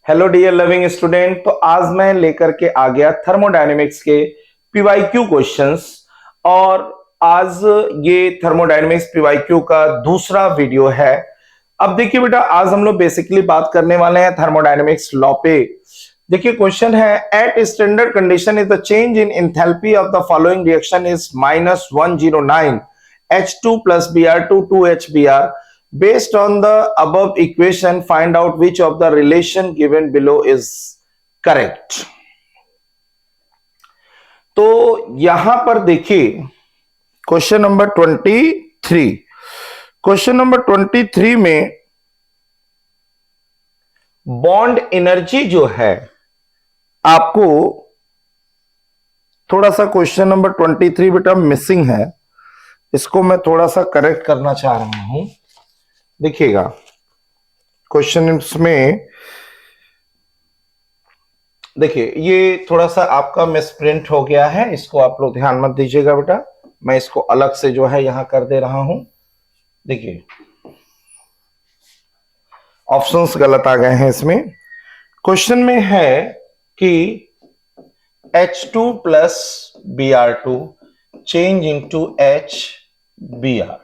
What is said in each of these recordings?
Hello dear loving student. तो आज मैं लेकर के आ गया थर्मोडायनेमिक्स के पीवाईक्यू क्वेश्चंस। और आज ये थर्मोडायनेमिक्स पीवाईक्यू का दूसरा वीडियो है। अब देखिए बेटा, आज हम लोग बेसिकली बात करने वाले हैं थर्मोडायनेमिक्स लॉ पे। देखिए क्वेश्चन है, at standard condition is the change in enthalpy of the following reaction is -109 H2 plus Br2 2HBr. Based on the above equation, find out which of the relation given below is correct. तो यहां पर देखिए question number 23। Question number 23 में bond energy जो है, आपको थोड़ा सा क्वेश्चन नंबर 23 बेटा मिसिंग है, इसको मैं थोड़ा सा करेक्ट करना चाह रहा हूं। देखिएगा क्वेश्चन में, देखिए ये थोड़ा सा आपका मिसप्रिंट हो गया है, इसको आप लोग ध्यान मत दीजिएगा बेटा। मैं इसको अलग से जो है यहां कर दे रहा हूं। देखिए ऑप्शंस गलत आ गए हैं इसमें। क्वेश्चन में है कि H2 plus Br2 change into HBr।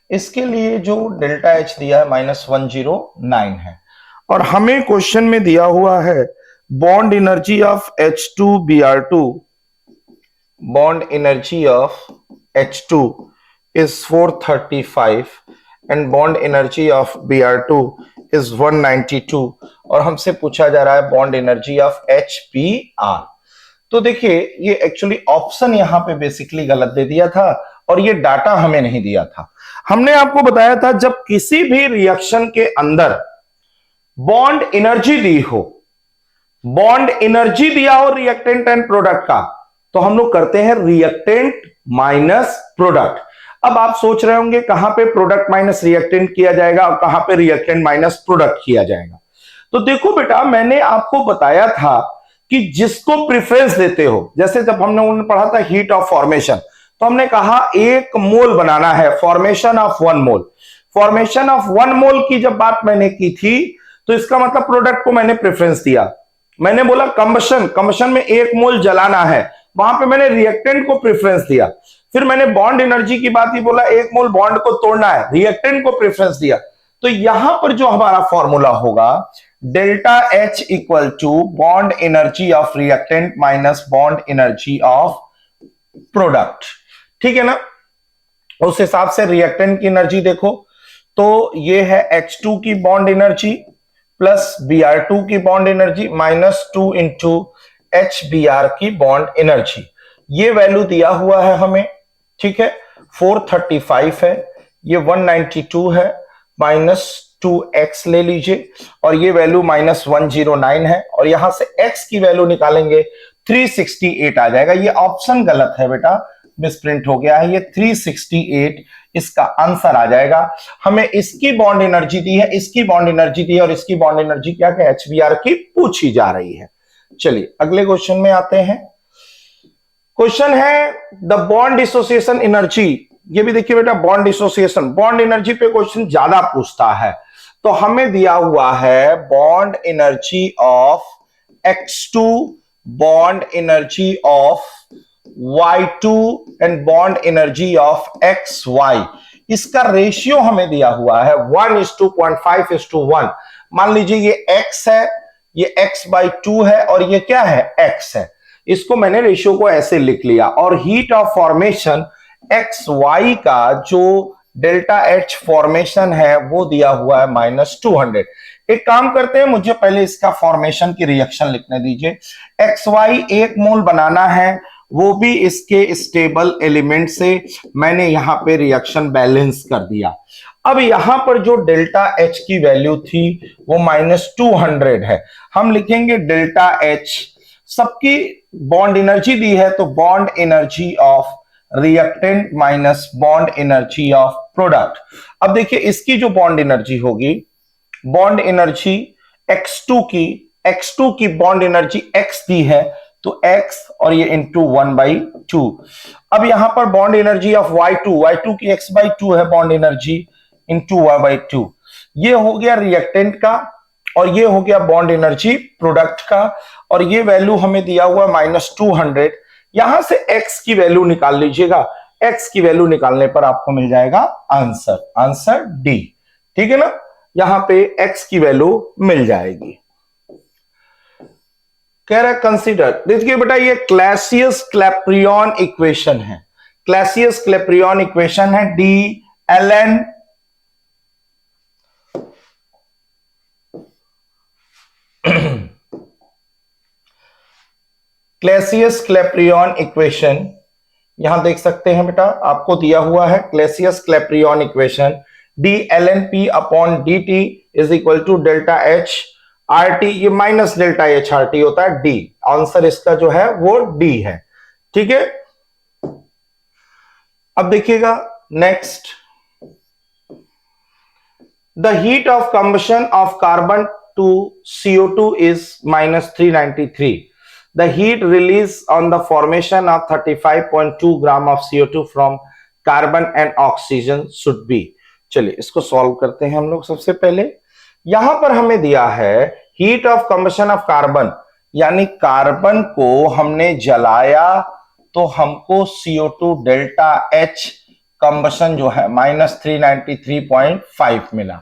इसके लिए जो डेल्टा H दिया है -109 है, और हमें क्वेश्चन में दिया हुआ है bond energy of H2Br2। Bond energy of H2 is 435 and bond energy of Br2 is 192, और हमसे पूछा जा रहा है बॉन्ड एनर्जी ऑफ HBr। तो देखिए ये एक्चुअली ऑप्शन यहां पे बेसिकली गलत दे दिया था, और ये डाटा हमें नहीं दिया था। हमने आपको बताया था जब किसी भी रिएक्शन के अंदर बॉन्ड एनर्जी दी हो, बॉन्ड एनर्जी दिया हो रिएक्टेंट एंड प्रोडक्ट का, तो हम लोग करते हैं रिएक्टेंट माइनस प्रोडक्ट। अब आप सोच रहे होंगे कहां पे प्रोडक्ट माइनस रिएक्टेंट किया जाएगा और कहां पे रिएक्टेंट माइनस प्रोडक्ट किया जाएगा। तो देखो बेटा, मैंने आपको बताया था कि जिसको प्रेफरेंस देते हो, जैसे जब हमने पढ़ा था हीट ऑफ फॉर्मेशन, तो हमने कहा 1 मोल बनाना है, formation of 1 mole. Formation of 1 मोल की जब बात मैंने की थी, तो इसका मतलब प्रोडक्ट को मैंने प्रेफरेंस दिया। मैंने बोला कंबशन में 1 मोल जलाना है, वहां पे मैंने रिएक्टेंट को प्रेफरेंस दिया। फिर मैंने बॉन्ड एनर्जी की बात ही बोला, 1 मोल बॉन्ड को तोड़ना है, रिएक्टेंट को प्रेफरेंस दिया। तो यहां पर जो हमारा फॉर्मूला होगा, delta H equal to bond energy of reactant minus bond energy of product. ठीक है ना। उस हिसाब से रिएक्टेंट की एनर्जी देखो, तो ये है H2 की बॉन्ड एनर्जी प्लस Br2 की बॉन्ड एनर्जी -2 इंटू HBr की बॉन्ड एनर्जी। ये वैल्यू दिया हुआ है हमें, ठीक है। 435 है, ये 192 है, -2x ले लीजिए, और ये वैल्यू -109 है, और यहां से x की वैल्यू निकालेंगे 368 आ जाएगा। ये ऑप्शन गलत है बेटा, मिसप्रिंट हो गया है, ये 368 इसका आंसर आ जाएगा। हमें इसकी बॉन्ड एनर्जी दी है, इसकी बॉन्ड एनर्जी दी है, और इसकी बॉन्ड एनर्जी क्या है, HBr की पूछी जा रही है। चलिए अगले क्वेश्चन में आते हैं। क्वेश्चन है द बॉन्ड डिसोसिएशन एनर्जी। ये भी देखिए बेटा, बॉन्ड डिसोसिएशन, बॉन्ड एनर्जी पे क्वेश्चन ज्यादा पूछता है। तो हमें दिया हुआ है bond energy of X2, bond energy of Y2 and bond energy of XY। इसका रेशियो हमें दिया हुआ है 1:0.5:1। मान लीजिए ये X है, ये X/2 है, और ये क्या है, X है। इसको मैंने रेशियो को ऐसे लिख लिया, और हीट ऑफ फॉर्मेशन XY का जो डेल्टा H फॉर्मेशन है वो दिया हुआ है -200। एक काम करते हैं, मुझे पहले इसका फॉर्मेशन की रिएक्शन लिखने दीजिए। XY 1 मोल बनाना है, वो भी इसके स्टेबल एलिमेंट से। मैंने यहां पे रिएक्शन बैलेंस कर दिया। अब यहां पर जो डेल्टा H की वैल्यू थी वो -200 है। हम लिखेंगे डेल्टा H, सबकी बॉन्ड एनर्जी दी है, तो bond energy of reactant minus bond energy of product. अब देखिए इसकी जो बॉन्ड एनर्जी होगी, बॉन्ड एनर्जी X2 की बॉन्ड एनर्जी X दी है, तो X और ये इंटू 1/2। अब यहां पर बॉन्ड एनर्जी ऑफ Y2 की X/2 है बॉन्ड एनर्जी, इंटू 1/2। ये हो गया रिएक्टेंट का, और ये हो गया बॉन्ड एनर्जी प्रोडक्ट का, और ये वैल्यू हमें दिया हुआ -200। यहां से x की वैल्यू निकाल लीजिएगा, x की वैल्यू निकालने पर आपको मिल जाएगा आंसर, आंसर डी। ठीक है ना, यहां पे x की वैल्यू मिल जाएगी। कह रहा है कंसीडर, देखिए बेटा ये क्लैसियस क्लैप्रियन इक्वेशन है, क्लैसियस क्लैप्रियन इक्वेशन है, D L N Clausius Clapeyron equation, यहां देख सकते हैं बेटा आपको दिया हुआ है Clausius Clapeyron equation, D L N P upon D T is equal to delta H R T, ये minus delta H R T होता है, डी आंसर इसका जो है वो डी है। ठीक है, अब देखिएगा next, the heat of combustion of carbon to CO2 is -393. The heat released on the formation of 35.2 gram of CO2 from carbon and oxygen should be। चलिए इसको सॉल्व करते हैं हम लोग। सबसे पहले यहां पर हमें दिया है heat of combustion of carbon, यानी कार्बन को हमने जलाया तो हमको CO2 डेल्टा H कंबशन जो है -393.5 मिला,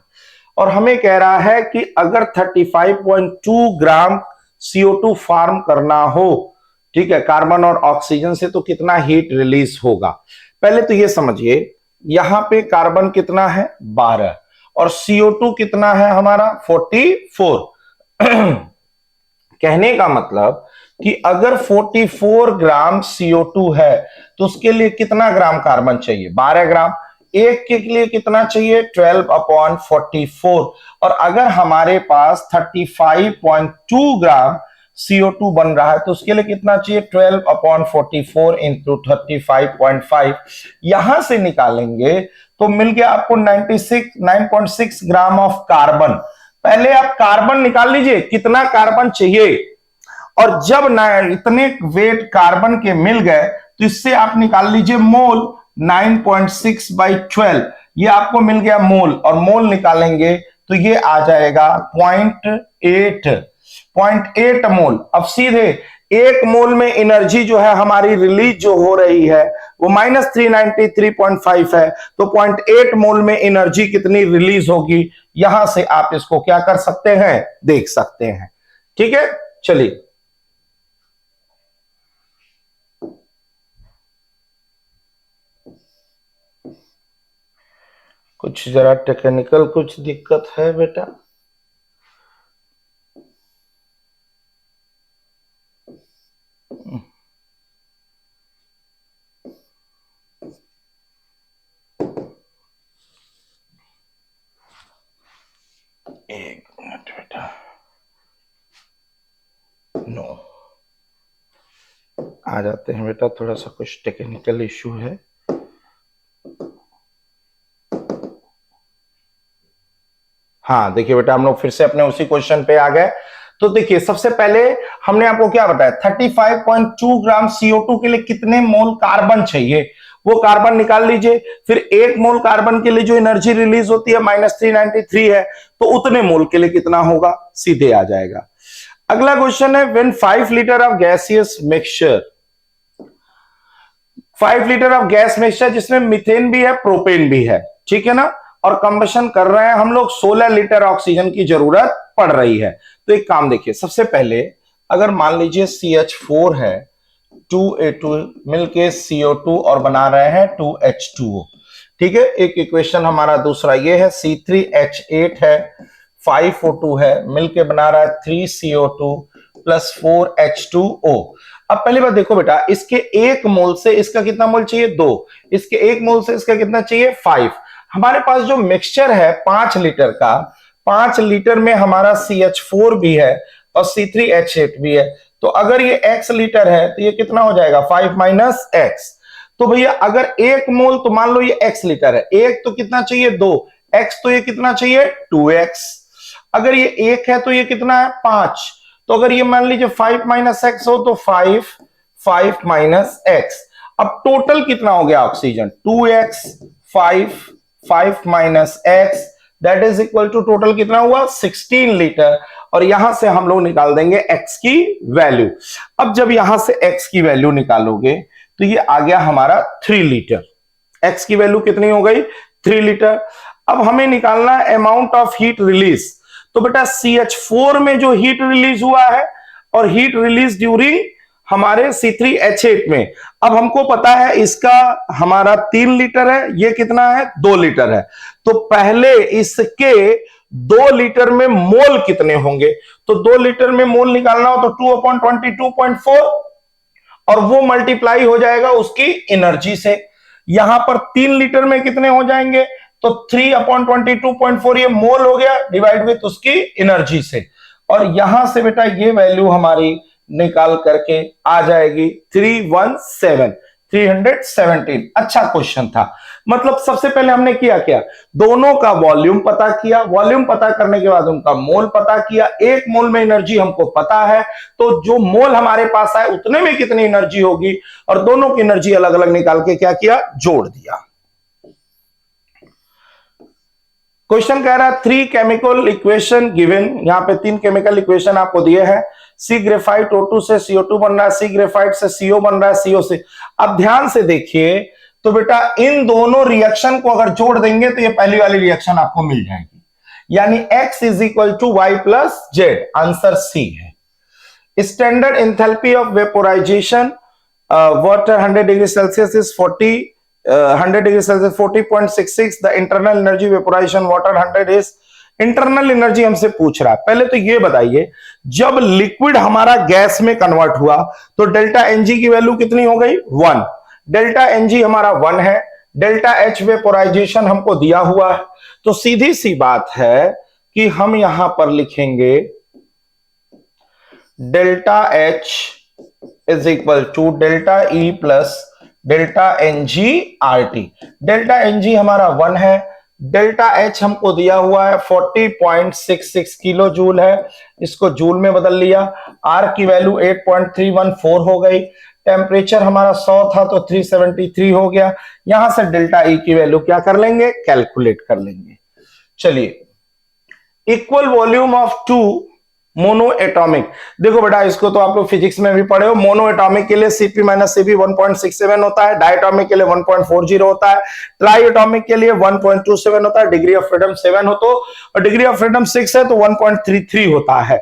और हमें कह रहा है कि अगर 35.2 ग्राम CO2 फार्म करना हो, ठीक है, कार्बन और ऑक्सीजन से, तो कितना हीट रिलीज होगा। पहले तो ये समझिए यहां पे कार्बन कितना है 12 और CO2 कितना है हमारा 44। कहने का मतलब कि अगर 44 ग्राम CO2 है तो उसके लिए कितना ग्राम कार्बन चाहिए 12 ग्राम, एक के लिए कितना चाहिए 12/44, और अगर हमारे पास 35.2 ग्राम CO2 बन रहा है तो उसके लिए कितना चाहिए 12/44 इंटू 35.5, यहां से निकालेंगे तो मिल गया आपको 9.6 ग्राम ऑफ कार्बन। पहले आप कार्बन निकाल लीजिए कितना कार्बन चाहिए, और जब इतने वेट कार्बन के मिल गए तो इससे आप निकाल लीजिए मोल, 9.6/12 ये आपको मिल गया मोल, और मोल निकालेंगे तो ये आ जाएगा 0.8 मोल। अब सीधे एक मोल में एनर्जी जो है हमारी रिलीज जो हो रही है वो -393.5 है, तो 0.8 मोल में एनर्जी कितनी रिलीज होगी, यहां से आप इसको क्या कर सकते हैं देख सकते हैं। ठीक है, चलिए कुछ जरा टेक्निकल कुछ दिक्कत है बेटा, एक मिनट बेटा, नो आ जाते हैं बेटा, थोड़ा सा कुछ टेक्निकल इशू है। हाँ देखिए बेटा हम लोग फिर से अपने उसी क्वेश्चन पे आ गए। तो देखिए सबसे पहले हमने आपको क्या बताया 35.2 ग्राम CO2 के लिए कितने मोल कार्बन चाहिए, वो कार्बन निकाल लीजिए, फिर एक मोल कार्बन के लिए जो एनर्जी रिलीज होती है -393 है, तो उतने मोल के लिए कितना होगा सीधे आ जाएगा। अगला क्वेश्चन है when 5 litre of gaseous mixture, 5 litre of gas mixture जिसमें मीथेन भी है प्रोपेन भी है, ठीक है ना, और कंबशन कर रहे हैं हम लोग, 16 लीटर ऑक्सीजन की जरूरत पड़ रही है। तो एक काम देखिए, सबसे पहले अगर मान लीजिए CH4 है, 2A2 मिलके CO2 और बना रहे हैं 2H2O, ठीक है। एक इक्वेशन हमारा दूसरा ये है, C3H8 है, 5O2 है, मिलके बना रहा है 3CO2 प्लस 4H2O। अब पहली बात देखो बेटा, इसके एक मोल से इसका कितना मोल चाहिए 2, इसके एक मोल से इसका कितना चाहिए 5। हमारे पास जो मिक्सचर है 5 लीटर का, 5 लीटर में हमारा CH4 भी है और C3H8 भी है, तो अगर ये x लीटर है तो ये कितना हो जाएगा 5 - x। तो भैया अगर एक मोल, तो मान लो ये x लीटर है, एक तो कितना चाहिए 2, x तो ये कितना चाहिए 2x, अगर ये एक है तो ये कितना है 5, तो अगर ये मान लीजिए 5 - x हो तो 5 - x। अब टोटल कितना हो गया oxygen 2x 5 - x that is equal to total कितना हुआ 16 लीटर। और यहां से हम लोग निकाल देंगे x की वैल्यू। अब जब यहां से x की वैल्यू निकालोगे तो ये आ गया हमारा 3 लीटर। x की वैल्यू कितनी हो गई 3 लीटर। अब हमें निकालना है अमाउंट ऑफ हीट रिलीज। तो बेटा CH4 में जो हीट रिलीज हुआ है और हीट रिलीज ड्यूरिंग हमारे C3H8 में, अब हमको पता है इसका हमारा 3 लीटर है, ये कितना है 2 लीटर है। तो पहले इसके 2 लीटर में मोल कितने होंगे, तो 2 लीटर में मोल निकालना हो तो 2/22.4 और वो मल्टीप्लाई हो जाएगा उसकी एनर्जी से। यहां पर 3 लीटर में कितने हो जाएंगे, तो 3/22.4 ये मोल हो गया डिवाइड विथ उसकी एनर्जी से। और यहां से बेटा ये वैल्यू हमारी निकाल करके आ जाएगी 317। अच्छा क्वेश्चन था। मतलब सबसे पहले हमने किया क्या, दोनों का वॉल्यूम पता किया, वॉल्यूम पता करने के बाद उनका मोल पता किया। एक मोल में एनर्जी हमको पता है, तो जो मोल हमारे पास आए उतने में कितनी एनर्जी होगी, और दोनों की एनर्जी अलग अलग निकाल के क्या किया, जोड़ दिया। क्वेश्चन कह रहा है 3 केमिकल इक्वेशन गिवन। यहां पे 3 केमिकल इक्वेशन आपको दिए हैं। सी ग्रेफाइट O2 से CO2 बन रहा है, सी ग्रेफाइट से CO बन रहा है, CO से। अब ध्यान से देखिए तो बेटा इन दोनों रिएक्शन को अगर जोड़ देंगे तो ये पहली वाली रिएक्शन आपको मिल जाएगी, यानी X is equal to Y plus Z. Answer C है। Standard enthalpy of vaporization water 100 degree Celsius is 100 degree Celsius 40.66। The internal energy vaporization water 100 is, internal energy हमसे पूछ रहा है। पहले तो ये बताइए जब लिक्विड हमारा गैस में कन्वर्ट हुआ तो डेल्टा एनजी की वैल्यू कितनी हो गई 1। डेल्टा एनजी हमारा 1 है, डेल्टा एच वेपोराइजेशन हमको दिया हुआ है, तो सीधी सी बात है कि हम यहां पर लिखेंगे delta H is equal to delta E plus delta n g R T. Delta n g हमारा 1 है, डेल्टा एच हमको दिया हुआ है 40.66 किलो जूल है, इसको जूल में बदल लिया। आर की वैल्यू 8.314 हो गई। टेम्परेचर हमारा 100 था तो 373 हो गया। यहां से डेल्टा ई की वैल्यू क्या कर लेंगे, कैलकुलेट कर लेंगे। चलिए, equal volume of 2 mono atomic. देखो बेटा इसको तो आप लोग फिजिक्स में भी पढ़े हो। मोनो एटॉमिक के लिए Cp माइनस Cv 1.67 होता है, डायटॉमिक के लिए 1.40 होता है, ट्राई एटॉमिक के लिए 1.27 होता है, डिग्री ऑफ फ्रीडम 7 हो तो, और डिग्री ऑफ फ्रीडम 6 है तो 1.33 होता है।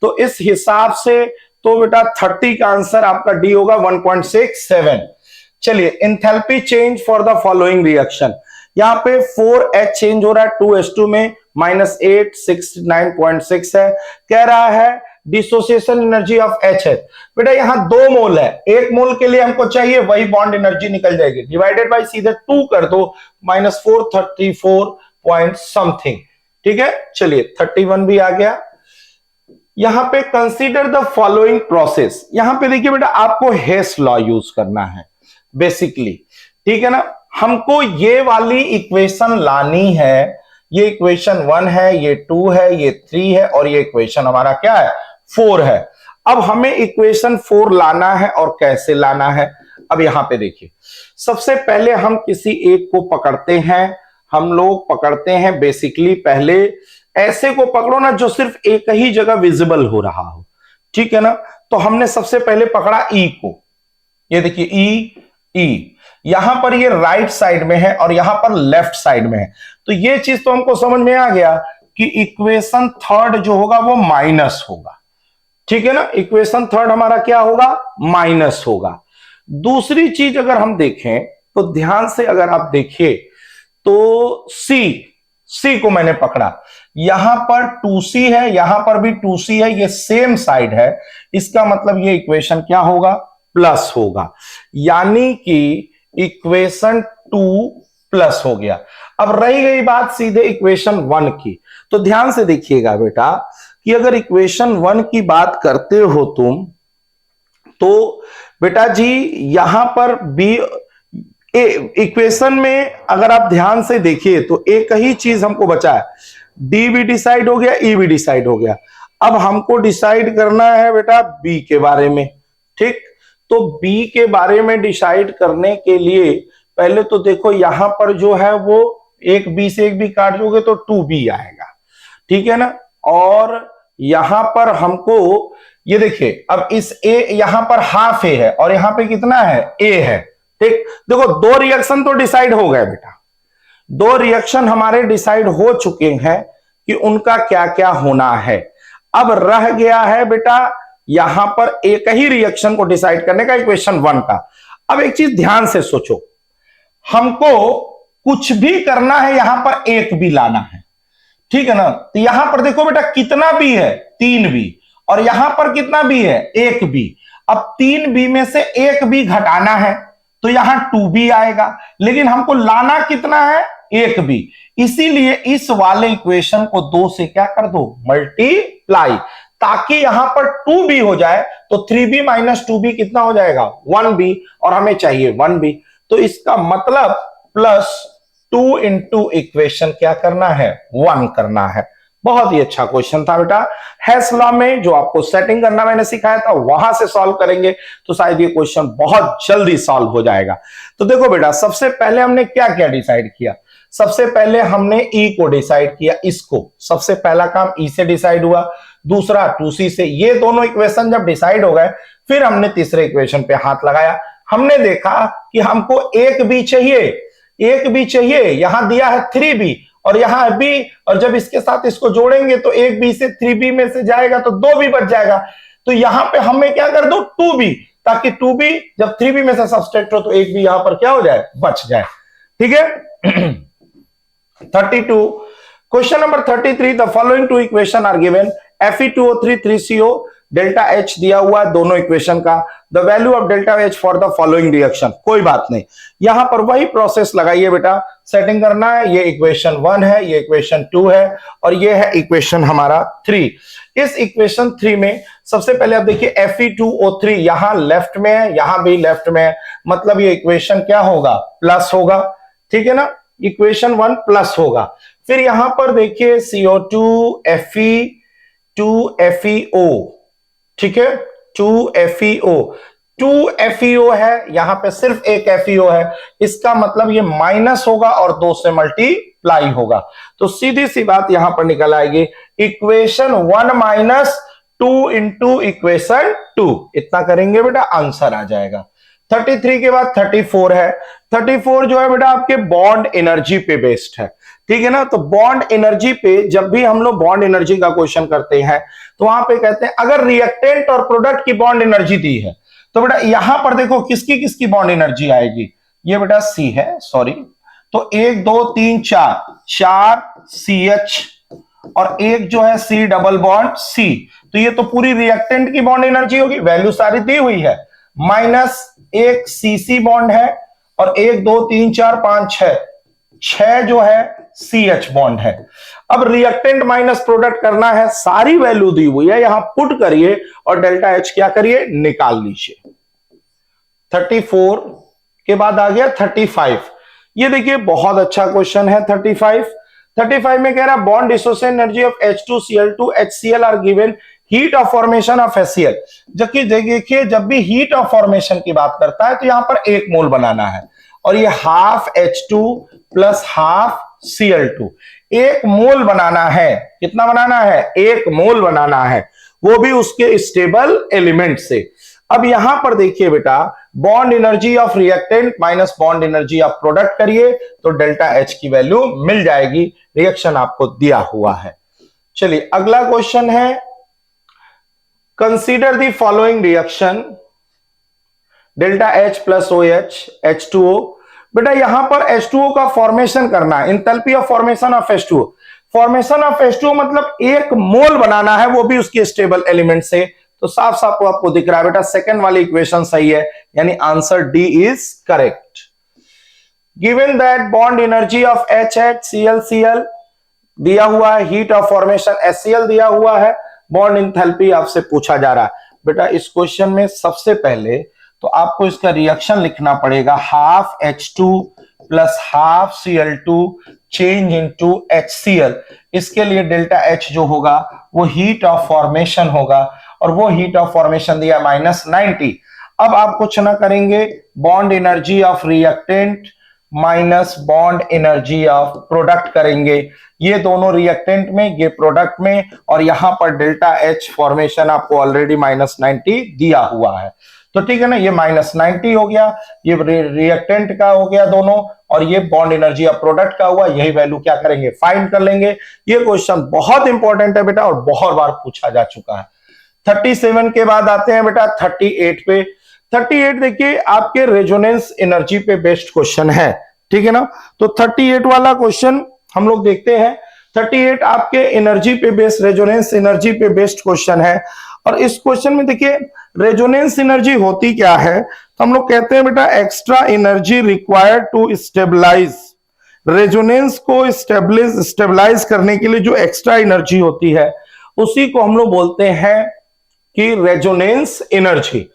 तो इस हिसाब से तो बेटा 30 का आंसर आपका डी होगा 1.67। चलिए, enthalpy change for the following reaction. यहां पे 4H चेंज हो रहा है 2H2 में, -8 69.6 है। कह रहा है डिसोसिएशन एनर्जी ऑफ H है। बेटा यहां 2 मोल है, 1 मोल के लिए हमको चाहिए वही बॉन्ड एनर्जी निकल जाएगी, डिवाइडेड बाय सीधे 2 कर दो, -434 पॉइंट समथिंग। ठीक है, चलिए 31 भी आ गया। यहां पे कंसीडर द फॉलोइंग प्रोसेस। यहां पे देखिए बेटा आपको हेस लॉ यूज करना है बेसिकली, ठीक है ना। हमको ये वाली इक्वेशन लानी है, ये इक्वेशन 1 है, ये 2 है, ये 3 है, और ये इक्वेशन हमारा क्या है 4 है। अब हमें इक्वेशन 4 लाना है, और कैसे लाना है, अब यहां पे देखिए सबसे पहले हम किसी एक को पकड़ते हैं। हम लोग पकड़ते हैं बेसिकली, पहले ऐसे को पकड़ो ना जो सिर्फ एक ही जगह विजिबल हो रहा हो, ठीक है ना। तो हमने सबसे पहले पकड़ा ई को, ये देखिए ई यहां पर ये राइट साइड में है और यहां पर लेफ्ट साइड में है, तो ये चीज तो हमको समझ में आ गया कि इक्वेशन थर्ड जो होगा वो माइनस होगा, ठीक है ना। इक्वेशन थर्ड हमारा क्या होगा, माइनस होगा। दूसरी चीज अगर हम देखें तो ध्यान से अगर आप देखिए तो सी को मैंने पकड़ा, यहां पर 2C है, यहां पर भी 2C है, ये सेम साइड है, इसका मतलब ये इक्वेशन क्या होगा, प्लस होगा, यानी कि इक्वेशन 2 प्लस हो गया। अब रही गई बात सीधे इक्वेशन 1 की, तो ध्यान से देखिएगा बेटा कि अगर इक्वेशन 1 की बात करते हो तुम, तो बेटा जी यहां पर बी इक्वेशन में अगर आप ध्यान से देखिए तो एक ही चीज हमको बचा है, डी भी डिसाइड हो गया, ई भी डिसाइड हो गया। अब हमको डिसाइड करना है बेटा बी के बारे में, ठीक। तो बी के बारे में डिसाइड करने के लिए पहले तो देखो यहां पर जो है वो एक बी से एक बी काट दोगे तो 2b आएगा, ठीक है ना। और यहां पर हमको ये देखिए, अब इस ए यहां पर हाफ ए है और यहां पे कितना है, ए है, ठीक। देखो दो रिएक्शन तो डिसाइड हो गए बेटा, दो रिएक्शन हमारे डिसाइड हो चुके हैं कि उनका क्या क्या होना है। अब रह गया है बेटा यहां पर एक ही रिएक्शन को डिसाइड करने का, इक्वेशन 1 का। अब एक चीज ध्यान से सोचो, हमको कुछ भी करना है यहां पर एक भी लाना है, ठीक है ना। तो यहां पर देखो बेटा कितना बी है, 3b, और यहां पर कितना बी है, 1b। अब 3b में से 1b घटाना है तो यहां 2b आएगा, लेकिन हमको लाना कितना है, 1b। इसीलिए इस वाले इक्वेशन को 2 से क्या कर दो, मल्टीप्लाई, ताकि यहां पर 2b हो जाए तो 3b माइनस 2b कितना हो जाएगा, 1b, और हमें चाहिए 1b। तो इसका मतलब प्लस 2 इंटू इक्वेशन क्या करना है, 1 करना है। बहुत ही अच्छा क्वेश्चन था बेटा। हेस लॉ में जो आपको सेटिंग करना मैंने सिखाया था वहां से सॉल्व करेंगे तो शायद ये क्वेश्चन बहुत जल्दी सॉल्व हो जाएगा। तो देखो बेटा सबसे पहले हमने क्या क्या डिसाइड किया, सबसे पहले हमने ई को डिसाइड किया, इसको सबसे पहला काम ई से डिसाइड हुआ, दूसरा 2c से। ये दोनों इक्वेशन जब डिसाइड हो गए फिर हमने तीसरे इक्वेशन पे हाथ लगाया। हमने देखा कि हमको एक बी चाहिए, एक बी चाहिए, यहां दिया है 3b और यहां है b, और जब इसके साथ इसको जोड़ेंगे तो एक बी से 3b में से जाएगा तो 2b बच जाएगा। तो यहां पे हमें क्या कर दो, 2b, ताकि 2b जब 3b में से सब्सट्रैक्ट हो तो एक बी यहां पर क्या हो जाए, बच जाए, ठीक है। 32 question number 33, the following two equation are given, Fe2O3 3CO, delta H दिया हुआ है दोनों इक्वेशन का, the value of delta H for the following reaction. कोई बात नहीं, यहां पर वही प्रोसेस लगाइए बेटा, सेटिंग करना है। ये इक्वेशन 1 है, ये इक्वेशन 2 है, और ये है इक्वेशन हमारा 3। इस इक्वेशन 3 में सबसे पहले आप देखिए Fe2O3 यहां लेफ्ट में है, यहां भी लेफ्ट में है, मतलब ये इक्वेशन क्या होगा, प्लस होगा, ठीक है ना। इक्वेशन 1 प्लस होगा। फिर यहां पर देखिए CO2 Fe2FeO, ठीक है, 2FeO, 2FeO है, यहां पे सिर्फ एक FeO है, इसका मतलब ये माइनस होगा और 2 से मल्टीप्लाई होगा। तो सीधी सी बात यहां पर निकल आएगी, इक्वेशन 1 माइनस 2 इंटू इक्वेशन 2, इतना करेंगे बेटा आंसर आ जाएगा। 33 के बाद 34 है। 34 जो है बेटा आपके बॉन्ड एनर्जी पे बेस्ड है, ठीक है ना। तो बॉन्ड एनर्जी पे जब भी हम लोग बॉन्ड एनर्जी का क्वेश्चन करते हैं तो वहां पे कहते हैं अगर रिएक्टेंट और प्रोडक्ट की बॉन्ड एनर्जी दी है तो बेटा यहां पर देखो किसकी किसकी बॉन्ड एनर्जी आएगी, ये बेटा सी है, सॉरी, तो 1 2 3 4 CH और एक जो है C डबल बॉन्ड C, तो ये तो पूरी रिएक्टेंट की बॉन्ड एनर्जी होगी, वैल्यू सारी दी हुई है, माइनस एक CC बॉन्ड है और 1 2 3 4 5 6 जो है CH बॉन्ड है। अब रिएक्टेंट माइनस प्रोडक्ट करना है, सारी वैल्यू दी हुई है, यहां पुट करिए और डेल्टा H क्या करिए, निकाल लीजिए। 34 के बाद आ गया 35। ये देखिए बहुत अच्छा क्वेश्चन है। 35 में कह रहा है bond dissociation energy of H2Cl2 HCl are given heat of formation of HCl। जबकि देखिए जब भी हीट ऑफ फॉर्मेशन की बात करता है तो यहां पर 1 मोल बनाना है और ये half H2 plus half Cl2, 1 मोल बनाना है। कितना बनाना है, 1 मोल बनाना है, वो भी उसके स्टेबल एलिमेंट से। अब यहां पर देखिए बेटा bond energy of reactant minus bond energy of product करिए तो डेल्टा H की वैल्यू मिल जाएगी, रिएक्शन आपको दिया हुआ है। चलिए अगला क्वेश्चन है, consider the following reaction, delta H plus OH H2O। बेटा यहां पर H2O का फॉर्मेशन करना है, enthalpy of formation of H2O, formation of H2O मतलब 1 मोल बनाना है, वो भी उसके स्टेबल एलिमेंट से। तो साफ साफ आपको दिख रहा है बेटा सेकंड वाली इक्वेशन सही है, यानी answer D is correct. Given that bond energy of HCl दिया हुआ है, हीट ऑफ फॉर्मेशन HCl दिया हुआ है, बॉन्ड इंथैल्पी आपसे पूछा जा रहा है। बेटा इस क्वेश्चन में सबसे पहले तो आपको इसका रिएक्शन लिखना पड़ेगा, half H2 plus half Cl2 change into HCl। इसके लिए डेल्टा H जो होगा वो हीट ऑफ फॉर्मेशन होगा और वो हीट ऑफ फॉर्मेशन दिया -90। अब आप कुछ ना करेंगे, bond energy of reactant minus bond energy of product करेंगे, ये दोनों रिएक्टेंट में, ये प्रोडक्ट में, और यहां पर डेल्टा एच फॉर्मेशन आपको ऑलरेडी -90 दिया हुआ है। तो ठीक है ना, ये -90 हो गया, ये रिएक्टेंट का हो गया दोनों, और ये बॉन्ड एनर्जी ऑफ प्रोडक्ट का हुआ। यही वैल्यू क्या करेंगे, फाइंड कर लेंगे। ये क्वेश्चन बहुत इंपॉर्टेंट है बेटा, और बहुत बार पूछा जा चुका है। 37 के बाद आते हैं बेटा 38 पे। 38 देखिए आपके रेजोनेंस एनर्जी पे बेस्ड क्वेश्चन है, ठीक है ना। तो 38 वाला क्वेश्चन हम लोग देखते हैं। 38 आपके एनर्जी पे बेस्ड, रेजोनेंस एनर्जी पे बेस्ड क्वेश्चन है। और इस क्वेश्चन में देखिए रेजोनेंस एनर्जी होती क्या है, तो हम लोग कहते हैं बेटा extra energy required to stabilize. Resonance को स्टेबलाइज करने के लिए जो एक्स्ट्रा एनर्जी होती है उसी को हम लोग बोलते हैं कि resonance energy.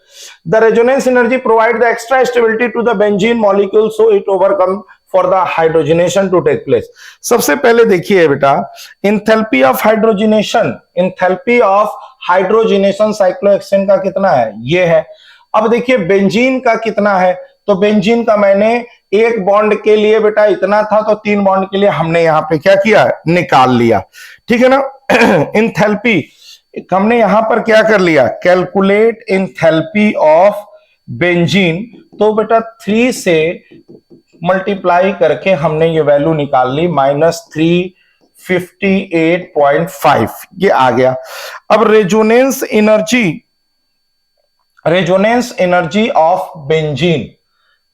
The resonance energy provide the extra stability to the benzene molecule so it overcome for the hydrogenation to take place. सबसे पहले देखिए बेटा enthalpy of hydrogenation, enthalpy of hydrogenation cyclohexane का कितना है, ये है। अब देखिए बेंजीन का कितना है, तो बेंजीन का मैंने एक बॉन्ड के लिए बेटा इतना था, तो 3 बॉन्ड के लिए हमने यहां पे क्या किया, निकाल लिया, ठीक है ना। इंथैल्पी हमने यहां पर क्या कर लिया, कैलकुलेट इंथैल्पी ऑफ बेंजीन, तो बेटा 3 से मल्टीप्लाई करके हमने ये वैल्यू निकाल ली -358.5, ये आ गया। अब resonance energy of benzene,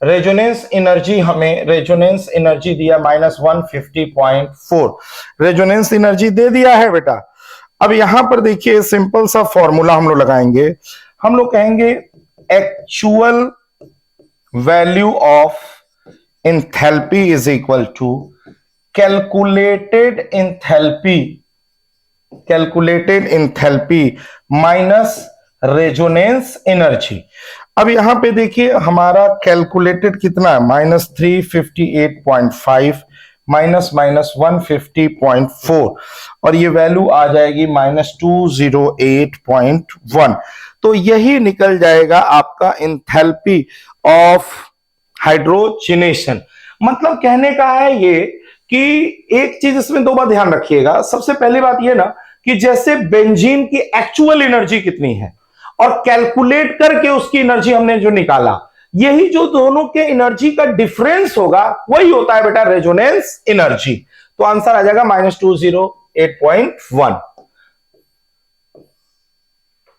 resonance energy हमें रेजोनेंस एनर्जी दिया -150.4, रेजोनेंस एनर्जी दे दिया है बेटा। अब यहां पर देखिए सिंपल सा फॉर्मूला हम लोग लगाएंगे, हम लोग कहेंगे actual value of enthalpy is equal to calculated enthalpy minus resonance energy। अब यहां पे देखिए हमारा कैलकुलेटेड कितना है, -358.5 -150.4, और ये वैल्यू आ जाएगी -208.1। तो यही निकल जाएगा आपका इंथैल्पी ऑफ हाइड्रोजनेशन। मतलब कहने का है ये कि एक चीज इसमें 2 बात ध्यान रखिएगा। सबसे पहली बात ये ना कि जैसे बेंजीन की एक्चुअल एनर्जी कितनी है और कैलकुलेट करके उसकी एनर्जी हमने जो निकाला, यही जो दोनों के एनर्जी का डिफरेंस होगा वही होता है बेटा रेजोनेंस एनर्जी। तो आंसर आ जाएगा -208.1।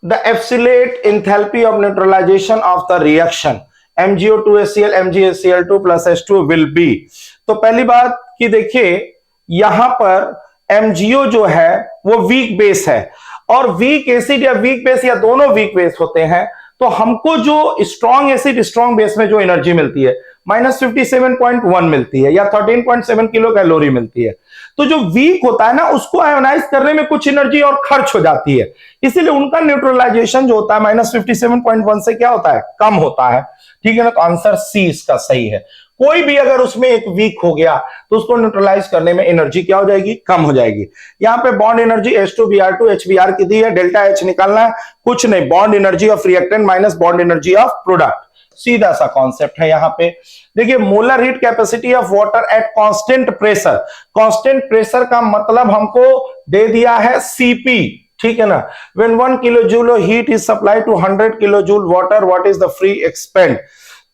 The absolute enthalpy of neutralization of the reaction MgO2HCl MgHCl2 + H2 will be. तो पहली बात कि देखिए यहां पर MgO जो है वो वीक बेस है, और वीक एसिड या वीक बेस या दोनों वीक बेस होते हैं, तो हमको जो स्ट्रॉन्ग एसिड स्ट्रॉन्ग बेस में जो एनर्जी मिलती है -57.1 मिलती है या 13.7 किलो कैलोरी मिलती है। तो जो वीक होता है ना उसको आयोनाइज करने में कुछ एनर्जी और खर्च हो जाती है, इसीलिए उनका न्यूट्रलाइजेशन जो होता है -57.1 से क्या होता है, कम होता है, ठीक है ना। तो आंसर सी इसका सही है। कोई भी अगर उसमें एक वीक हो गया तो उसको न्यूट्रलाइज करने में एनर्जी क्या हो जाएगी, कम हो जाएगी। यहां पे बॉन्ड एनर्जी H2Br2 HBr की दी है, डेल्टा H निकालना है, कुछ नहीं, bond energy of reactant minus bond energy of product, सीधा सा कॉन्सेप्ट है। यहां पे देखिए molar heat capacity of water at constant pressure, constant pressure का मतलब हमको दे दिया है Cp, ठीक है ना। When 1 kilojoule heat is supplied to 100 kilojoule water, what is the free expand.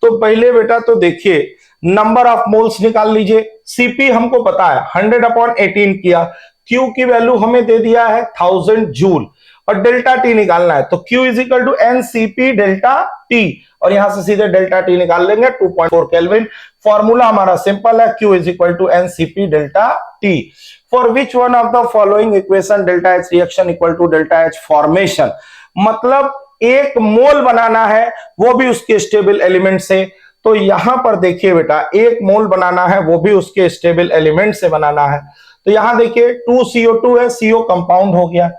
तो पहले बेटा तो देखिए नंबर ऑफ मोल्स निकाल लीजिए। Cp हमको पता है 100/18 किया, Q की वैल्यू हमें दे दिया है 1000 जूल, और डेल्टा T निकालना है, तो Q = NCP डेल्टा T, और यहां से सीधे डेल्टा T निकाल लेंगे 2.4 केल्विन। फॉर्मूला हमारा सिंपल है, Q = NCP डेल्टा T। For which one of the following equation delta H reaction equal to delta H formation, मतलब एक मोल बनाना है वो भी उसके स्टेबल एलिमेंट से। तो यहां पर देखिए बेटा एक मोल बनाना है वो भी उसके स्टेबल एलिमेंट से बनाना है। तो यहां देखिए 2CO2 है, CO कंपाउंड हो गया,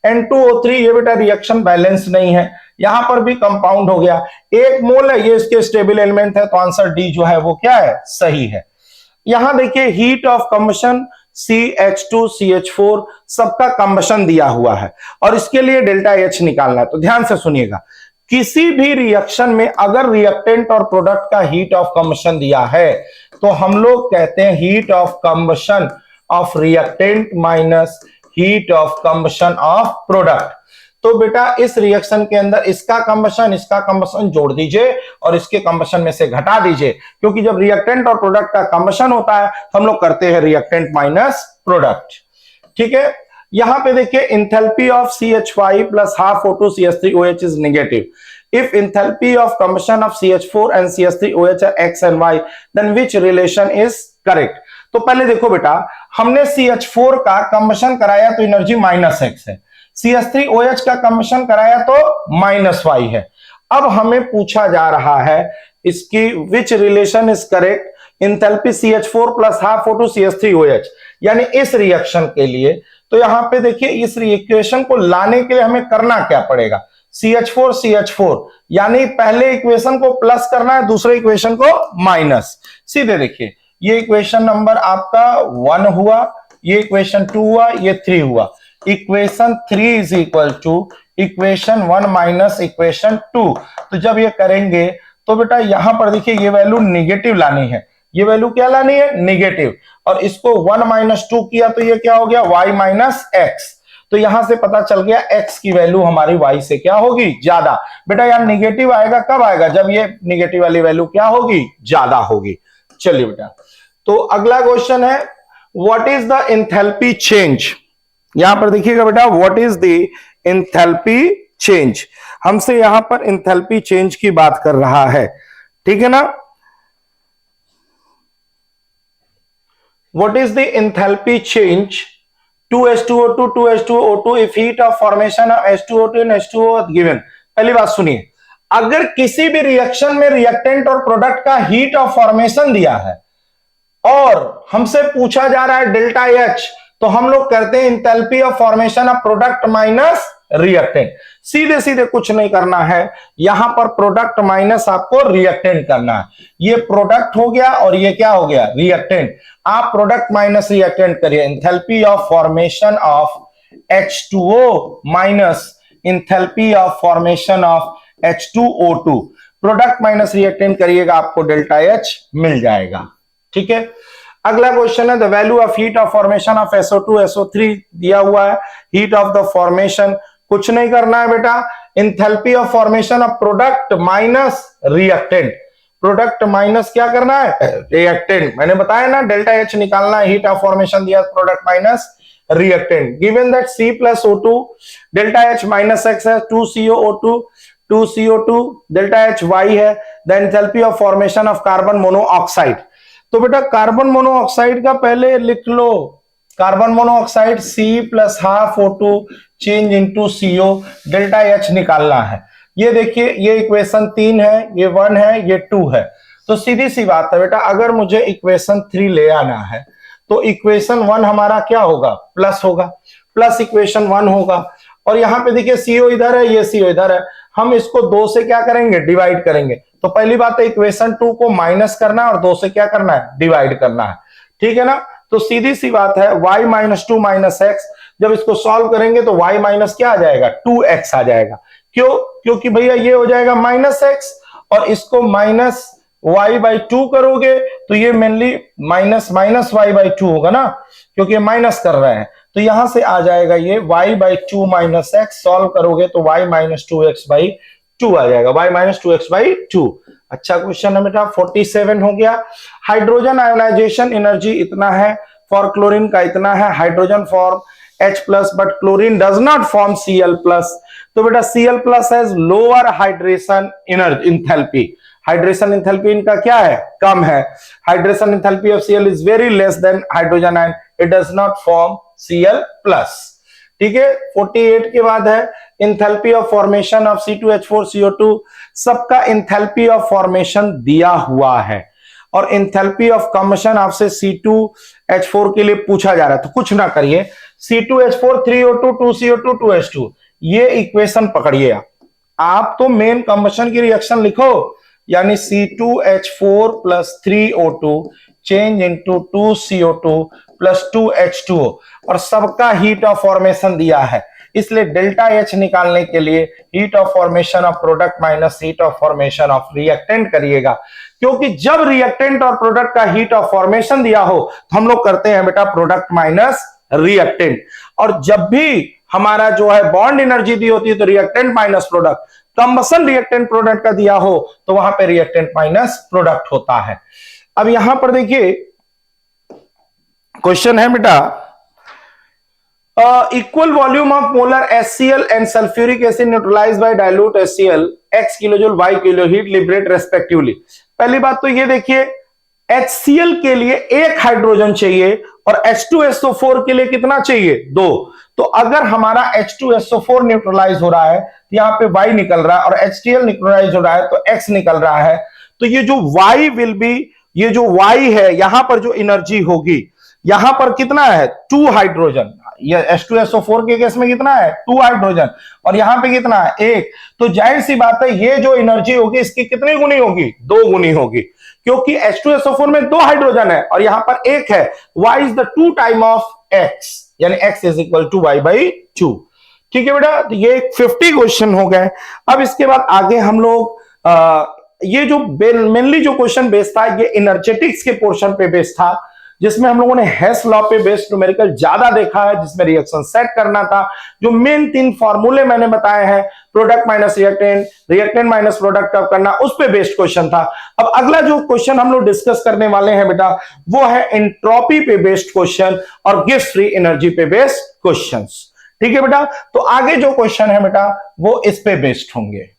N2O3 ये बेटा रिएक्शन बैलेंस नहीं है, यहां पर भी कंपाउंड हो गया, एक मोल है, ये इसके स्टेबल एलिमेंट है, तो आंसर डी जो है वो क्या है, सही है। यहां देखिए हीट ऑफ कंबशन CH2CH4 सबका कंबशन दिया हुआ है, और इसके लिए डेल्टा H निकालना है। तो ध्यान से सुनिएगा, किसी भी रिएक्शन में अगर रिएक्टेंट और प्रोडक्ट का हीट ऑफ कंबशन दिया है तो हम लोग कहते हैं heat of combustion of reactant minus heat of combustion of product. तो बेटा इस रिएक्शन के अंदर इसका कंबशन जोड़ दीजिए और इसके कंबशन में से घटा दीजिए, क्योंकि जब रिएक्टेंट और प्रोडक्ट का कंबशन होता है हम लोग करते हैं रिएक्टेंट माइनस प्रोडक्ट। ठीक है, यहां पे देखिए enthalpy of CH5 plus half O2 CH3OH is negative. If enthalpy of combustion of CH4 and CH3OH are X and Y, then which relation is correct? तो पहले देखो बेटा, हमने CH4 का कंबशन कराया तो एनर्जी -X है, CH3OH का कंबशन कराया तो -Y है। अब हमें पूछा जा रहा है इसकी which relation is correct, enthalpy CH4 plus half O2 CH3OH, यानी इस रिएक्शन के लिए। तो यहां पे देखिए इस इक्वेशन को लाने के लिए हमें करना क्या पड़ेगा, CH4 यानी पहले इक्वेशन को प्लस करना है, दूसरे इक्वेशन को माइनस। सीधे देखिए ये इक्वेशन नंबर आपका 1 हुआ, ये इक्वेशन 2 हुआ, ये 3 हुआ। Equation 3 is equal to equation 1 minus equation 2। तो जब ये करेंगे तो बेटा यहां पर देखिए ये वैल्यू निगेटिव लानी है, ये वैल्यू क्या लानी है, निगेटिव, और इसको 1 माइनस 2 किया तो ये क्या हो गया, y माइनस एक्स। तो यहां से पता चल गया x की वैल्यू हमारी y से क्या होगी, ज्यादा। बेटा यार निगेटिव आएगा कब आएगा, जब ये निगेटिव वाली वैल्यू क्या होगी, ज्यादा होगी। चलिए बेटा, तो अगला क्वेश्चन है what is the enthalpy change. यहां पर देखिएगा बेटा, what is the enthalpy change, हमसे यहां पर एंथैल्पी चेंज की बात कर रहा है, ठीक है ना। What is the enthalpy change 2H2O2 2H2O2 if heat of formation of H2O2 and H2O given। पहली बात सुनिए, अगर किसी भी रिएक्शन में रिएक्टेंट और प्रोडक्ट का हीट ऑफ फॉर्मेशन दिया है और हमसे पूछा जा रहा है डेल्टा एच, तो हम लोग करते हैं enthalpy of formation of product minus reactant. सीधे सीधे कुछ नहीं करना है, यहां पर प्रोडक्ट माइनस आपको रिएक्टेंट करना है। ये प्रोडक्ट हो गया और ये क्या हो गया, रिएक्टेंट। आप प्रोडक्ट माइनस रिएक्टेंट करिए, enthalpy of formation of H2O minus enthalpy of formation of H2O2, product minus reactant करिएगा, आपको डेल्टा एच मिल जाएगा। ठीक है, अगला क्वेश्चन है the value of heat of formation of SO2 SO3 दिया हुआ है, हीट ऑफ द फॉर्मेशन कुछ नहीं करना है बेटा, enthalpy of formation of product minus reactant, product minus क्या करना है, रिएक्टेंट। मैंने बताया ना डेल्टा एच निकालना है, हीट ऑफ फॉर्मेशन दिया product minus reactant. Given that C plus O2 delta H minus X है, 2CO2 डेल्टा एच Y है, the enthalpy of formation of carbon monoxide. तो बेटा कार्बन मोनोऑक्साइड का पहले लिख लो, carbon monoxide C plus half O2 change into CO, delta H निकालना है। ये देखिए ये इक्वेशन 3 है, ये 1 है, ये 2 है। तो सीधी सी बात है बेटा, अगर मुझे इक्वेशन 3 ले आना है तो इक्वेशन 1 हमारा क्या होगा, प्लस होगा, प्लस इक्वेशन 1 होगा। और यहां पे देखिए CO इधर है, ये CO इधर है, हम इसको 2 से क्या करेंगे, डिवाइड करेंगे। तो पहली बात है इक्वेशन 2 को माइनस करना है और 2 से क्या करना है, डिवाइड करना है। ठीक है ना, तो सीधी सी बात है y माइनस 2 माइनस एक्स, जब इसको सॉल्व करेंगे तो y माइनस क्या आ जाएगा, 2x आ जाएगा। क्यों, क्योंकि भैया ये हो जाएगा माइनस एक्स और इसको माइनस y बाई 2 करोगे तो ये mainly minus minus y by 2 होगा ना, क्योंकि माइनस कर रहे हैं। तो यहां से आ जाएगा ये y by 2 minus x, solve करोगे तो y माइनस 2x बाई 2 आ जाएगा, y माइनस 2x बाई 2। अच्छा क्वेश्चन है बेटा 47 हो गया। हाइड्रोजन आयोनाइजेशन एनर्जी इतना है, फॉर क्लोरीन का इतना है, hydrogen form H plus but chlorine does not form Cl plus. तो बेटा Cl plus has lower hydration energy enthalpy, hydration enthalpy इनका क्या है, कम है। Hydration enthalpy of Cl is very less than hydrogen ion, it does not form Cl plus. ठीक है, 48 के बाद है enthalpy of formation of C2H4CO2, सबका इंथैल्पी ऑफ फॉर्मेशन दिया हुआ है और इंथैल्पी ऑफ कंबशन आपसे C2H4 के लिए पूछा जा रहा है। तो कुछ ना करिए, C2H4 3O2 2CO2 2H2 ये इक्वेशन पकड़िए आप तो मेन कंबशन की रिएक्शन लिखो, यानी C2H4 plus 3O2 change into 2CO2 plus 2H2O और सबका हीट ऑफ फॉर्मेशन दिया है। इसलिए डेल्टा एच निकालने के लिए heat of formation of product minus heat of formation of reactant करिएगा, क्योंकि जब रिएक्टेंट और प्रोडक्ट का हीट ऑफ फॉर्मेशन दिया हो तो हम लोग करते हैं बेटा प्रोडक्ट माइनस रिएक्टेंट, और जब भी हमारा जो है बॉन्ड एनर्जी दी होती है तो reactant minus product, combustion reactant product का दिया हो तो वहां पे रिएक्टेंट माइनस प्रोडक्ट होता है। अब यहां पर देखिए क्वेश्चन है बेटा, equal volume of molar HCl and sulphuric acid neutralized by dilute HCl x kilojoule y kilo heat liberate respectively. पहली बात तो ये देखिए HCl के लिए एक हाइड्रोजन चाहिए और H2SO4 के लिए कितना चाहिए? 2। तो अगर हमारा H2SO4 न्यूट्रलाइज हो रहा है तो यहां पे Y निकल रहा है और HCl न्यूट्रलाइज हो रहा है तो X निकल रहा है। तो ये जो Y विल बी, ये जो Y है यहां पर जो एनर्जी होगी, यहां पर कितना है? 2 हाइड्रोजन। ये H2SO4 के केस में कितना है? 2 हाइड्रोजन, और यहां पे कितना है? 1। तो जाहिर सी बात है ये जो एनर्जी होगी इसकी कितनी गुनी होगी? 2 गुनी होगी, क्योंकि H2SO4 में 2 हाइड्रोजन है और यहां पर 1 है। Y is the 2 time of X, यानी X is equal to Y by 2। ठीक है बेटा, तो ये 50 क्वेश्चन हो गए। अब इसके बाद आगे हम लोग ये जो मेनली जो क्वेश्चन बेस्ड था ये एनर्जेटिक्स के पोर्शन पे बेस्ड था, जिसमें हम लोगों ने हेस लॉ पे बेस्ड न्यूमेरिकल ज्यादा देखा है, जिसमें रिएक्शन सेट करना था। जो मेन 3 फॉर्मूले मैंने बताए हैं, product minus reactant, reactant minus product कब करना, उस पे बेस्ड क्वेश्चन था। अब अगला जो क्वेश्चन हम लोग डिस्कस करने वाले हैं बेटा वो है एंट्रोपी पे बेस्ड क्वेश्चन और गिब्स फ्री एनर्जी पे बेस्ड क्वेश्चंस। ठीक है बेटा, तो आगे जो क्वेश्चन है बेटा वो इस पे बेस्ड होंगे।